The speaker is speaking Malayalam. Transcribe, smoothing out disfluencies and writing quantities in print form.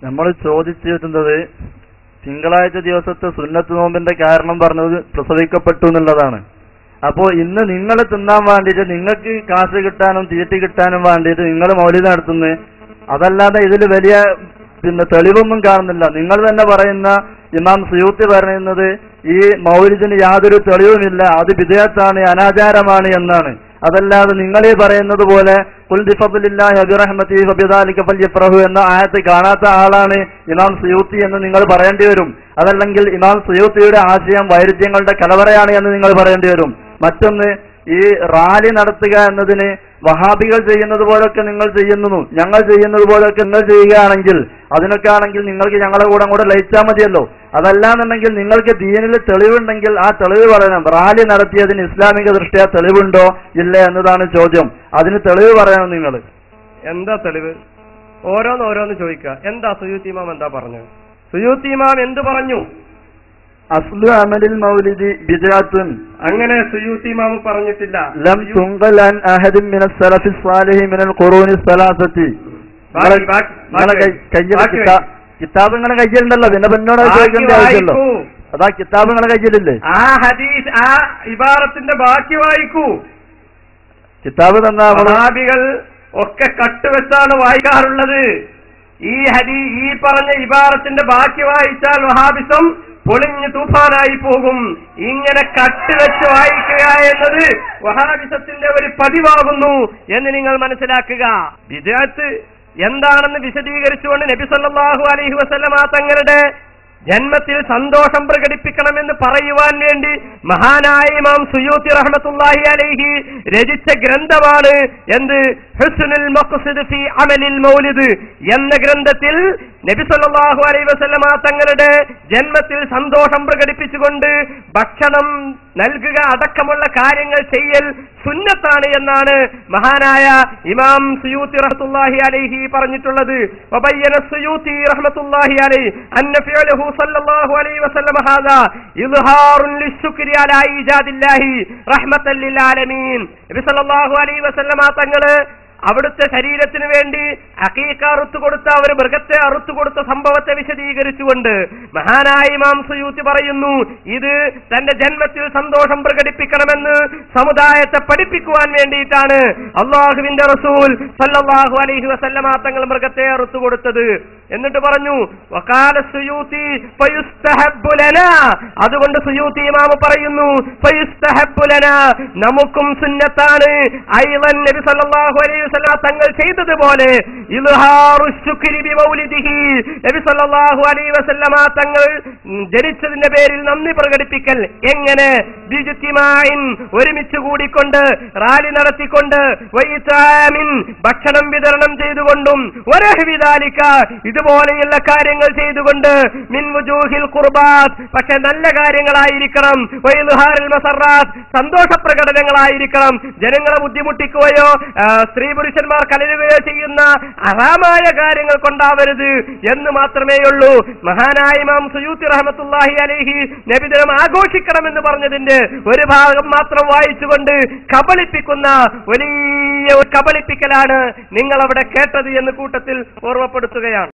നമ്മൾ ചോദിച്ചിരുന്നത് തിങ്കളാഴ്ച ദിവസത്തെ സുന്നത്ത് നോമ്പിന്റെ കാരണം പറഞ്ഞത് പ്രസവിക്കപ്പെട്ടു എന്നുള്ളതാണ്. അപ്പോ ഇന്ന് നിങ്ങൾ തിന്നാൻ വേണ്ടിയിട്ട് നിങ്ങൾക്ക് കാശ് കിട്ടാനും തീറ്റി കിട്ടാനും വേണ്ടിയിട്ട് നിങ്ങൾ മൗലിദ് നടത്തുന്നത്, അതല്ലാതെ ഇതിൽ വലിയ തെളിവൊന്നും കാണുന്നില്ല. നിങ്ങൾ തന്നെ പറയുന്ന ഇമാം സുയൂത്തി പറയുന്നത് ഈ മൗലിദിന് യാതൊരു തെളിവുമില്ല, അത് ബിദ്അത്താണ്, അനാചാരമാണ് എന്നാണ്. അതല്ലാതെ നിങ്ങളീ പറയുന്നത് പോലെ ഖുൽ ബിഫദ്ലില്ലാഹി വബിറഹ്മതിഹി ഫബിദാലിക ഫൽയഫ്റഹു എന്ന ആയത്ത് കാണാത്ത ആളാണ് ഇമാം സുയൂത്തി എന്ന് നിങ്ങൾ പറയേണ്ടി വരും. അതല്ലെങ്കിൽ ഇമാം സുയൂത്തിയുടെ ആശയം വൈരുദ്ധ്യങ്ങളുടെ കലവറയാണ് എന്ന് നിങ്ങൾ പറയേണ്ടി വരും. മറ്റൊന്ന്, ഈ റാലി നടത്തുക എന്നതിന് വഹാബികൾ ചെയ്യുന്നത് പോലൊക്കെ നിങ്ങൾ ചെയ്യുന്നു, ഞങ്ങൾ ചെയ്യുന്നത് പോലൊക്കെ നിങ്ങൾ ചെയ്യുകയാണെങ്കിൽ അതിനൊക്കെ ആണെങ്കിൽ നിങ്ങൾക്ക് ഞങ്ങളുടെ കൂടെ അങ്ങോട്ട് ലയിച്ചാൽ മതിയല്ലോ. അതല്ലാന്നുണ്ടെങ്കിൽ നിങ്ങൾക്ക് ദീനിൽ തെളിവുണ്ടെങ്കിൽ ആ തെളിവ് പറയണം. റാലി നടത്തിയതിന് ഇസ്ലാമിക ദൃഷ്ടിയ തെളിവുണ്ടോ ഇല്ല എന്നതാണ് ചോദ്യം. അതിന് തെളിവ് പറയണം. നിങ്ങൾ എന്താ തെളിവ്? ഓരോന്ന് ചോദിക്കുക. എന്താ സുയൂത്തി ഇമാം എന്താ പറഞ്ഞു? സുയൂത്തി ഇമാം എന്ത് പറഞ്ഞു? അസ്ലു അമലിൽ മൗലിദി ബിദ്അത്തുൻ. അങ്ങനെ സുയൂത്തി ഇമാം പറഞ്ഞിട്ടില്ല. ലം തുൻഖൽ അൻ അഹദിൻ മിനസ് സലഫി സ്വാലിഹി മിനൽ ഖുറൂനി സലാസതി. കിതാബ് നിങ്ങളുടെ കയ്യിലുണ്ടല്ലോ, പിന്നെ എന്നോട് ചോദിക്കേണ്ട ആവശ്യമല്ലോ. അതാ കിതാബ് നിങ്ങളുടെ കയ്യിലില്ലേ? ആ ഹദീസ്, ആ ഇബാറത്തിന്റെ ബാക്കി വായിക്കൂ. കിതാബ് തന്നാ വഹാബികൾ ഒക്കെ കട്ടുവെച്ചാണ് വായിക്കാറുള്ളത്. ഈ പറഞ്ഞ ഇബാറത്തിന്റെ ബാക്കി വായിച്ചാൽ വഹാബിസം പൊളിഞ്ഞു തൂഫാനായി പോകും. ഇങ്ങനെ കട്ടുവെച്ച് വായിക്കുക എന്നത് വഹാബിസത്തിന്റെ ഒരു പതിവാകുന്നു എന്ന് നിങ്ങൾ മനസ്സിലാക്കുക. ബിദ്അത്ത് എന്താണെന്ന് വിശദീകരിച്ചുകൊണ്ട് നബി സല്ലല്ലാഹു അലൈഹി വസല്ലമ തങ്ങളുടെ ജന്മത്തിൽ സന്തോഷം പ്രകടിപ്പിക്കണമെന്ന് പറയുവാൻ വേണ്ടി മഹാനായ ഇമാം സുയൂത്തി റഹ്മത്തുള്ളാഹി അലൈഹി രചിച്ച ഗ്രന്ഥമാണ് എന്ത്? ഹുസ്നുൽ മഖ്സിദ് ഫീ അമലിൽ മൗലിദ് എന്ന ഗ്രന്ഥത്തിൽ നബി സല്ലല്ലാഹു അലൈഹി വസല്ലമ തങ്ങളുടെ ജന്മത്തിൽ സന്തോഷം പ്രകടിപ്പിച്ചുകൊണ്ട് ഭക്ഷണം നൽകുക അടക്കമുള്ള കാര്യങ്ങൾ ചെയ്യൽ സുന്നത്താണ് എന്നാണ് മഹാനായ ഇമാം സുയൂത്തി റഹ്മത്തുള്ളാഹി അലൈഹി പറഞ്ഞിട്ടുള്ളത്. വബയ്യന സുയൂത്തി റഹ്മത്തുള്ളാഹി അലൈഹി അന്ന ഫിഅലഹു സല്ലല്ലാഹു അലൈഹി വസല്ലം ഹാദാ ഇദ്ഹാറുൻ ലിശ്ശുക്രി അലാ ഈജാദില്ലാഹി റഹ്മത്തൽ ലിൽ ആലമീൻ. നബി സല്ലല്ലാഹു അലൈഹി വസല്ലം തങ്ങള് അവിടുത്തെ ശരീരത്തിന് വേണ്ടി അഖീഖ അറുത്തു കൊടുത്ത, ഒരു മൃഗത്തെ അറുത്തു കൊടുത്ത സംഭവത്തെ വിശദീകരിച്ചുകൊണ്ട് മഹാനായ ഇമാം സുയൂത്തി പറയുന്നു, ഇത് തന്റെ ജന്മത്തിൽ സന്തോഷം പ്രകടിപ്പിക്കണമെന്ന് സമുദായത്തെ പഠിപ്പിക്കുവാൻ വേണ്ടിയിട്ടാണ് അള്ളാഹുവിന്റെ റസൂൽ സല്ലല്ലാഹു അലൈഹി വസല്ലമ തങ്ങൾ മൃഗത്തെ അറുത്തു കൊടുത്തത്. എന്നിട്ട് പറഞ്ഞു വഖാല സുയൂത്തി ഫയുസ്തഹബ്ബു ലനാ, അതുകൊണ്ട് സുയൂത്തി ഇമാം പറയുന്നു ഫയുസ്തഹബ്ബു ലനാ, നമുക്കും സുന്നത്താണ് ഐളൻ നബി സല്ലല്ലാഹു അലൈഹി വസല്ലം തങ്ങൾ ചെയ്തതുപോലെ ഇൽഹാറു ശുക്രി ബിമൗലിദിഹി, നബി സല്ലല്ലാഹു അലൈഹി വസല്ലം തങ്ങൾ ജനിച്ചതിന്റെ പേരിൽ നന്ദി പ്രകടിപ്പിക്കൽ. എങ്ങനെ? ബിജ്തിമാഇൻ, ഒരുമിച്ച് കൂടിക്കൊണ്ട്, റാലി നടത്തിക്കൊണ്ട്, വഇതാമിൻ, ഭക്ഷണം വിതരണം ചെയ്തുകൊണ്ടും, വനഹ്വി ദാലിക, ഇതുപോലെയുള്ള കാര്യങ്ങൾ ചെയ്തുകൊണ്ട്, മിൻ വുജൂഹിൽ ഖുർബാത്ത്, പക്ഷെ നല്ല കാര്യങ്ങളായിരിക്കണം, വഇൽഹാറുൽ മസറാത്ത്, സന്തോഷ പ്രകടനങ്ങളായിരിക്കണം. ജനങ്ങളെ ബുദ്ധിമുട്ടിക്കുകയോ സ്ത്രീ പുരുഷന്മാർ കലരുകയോ ചെയ്യുന്ന ഹറാമായ കാര്യങ്ങൾ കൊണ്ടാവരുത് എന്ന് മാത്രമേ ഉള്ളൂ. മഹാനായ ഇമാം സുയൂത്തി റഹ്മത്തുള്ളാഹി അലൈഹി നബിദിനം ആഘോഷിക്കണമെന്ന് പറഞ്ഞതിന്റെ ഒരു ഭാഗം മാത്രം വായിച്ചുകൊണ്ട് കബളിപ്പിക്കുന്ന വലിയ കബളിപ്പിക്കലാണ് നിങ്ങൾ അവിടെ കേട്ടത് എന്ന് കൂട്ടത്തിൽ ഓർമ്മപ്പെടുത്തുകയാണ്.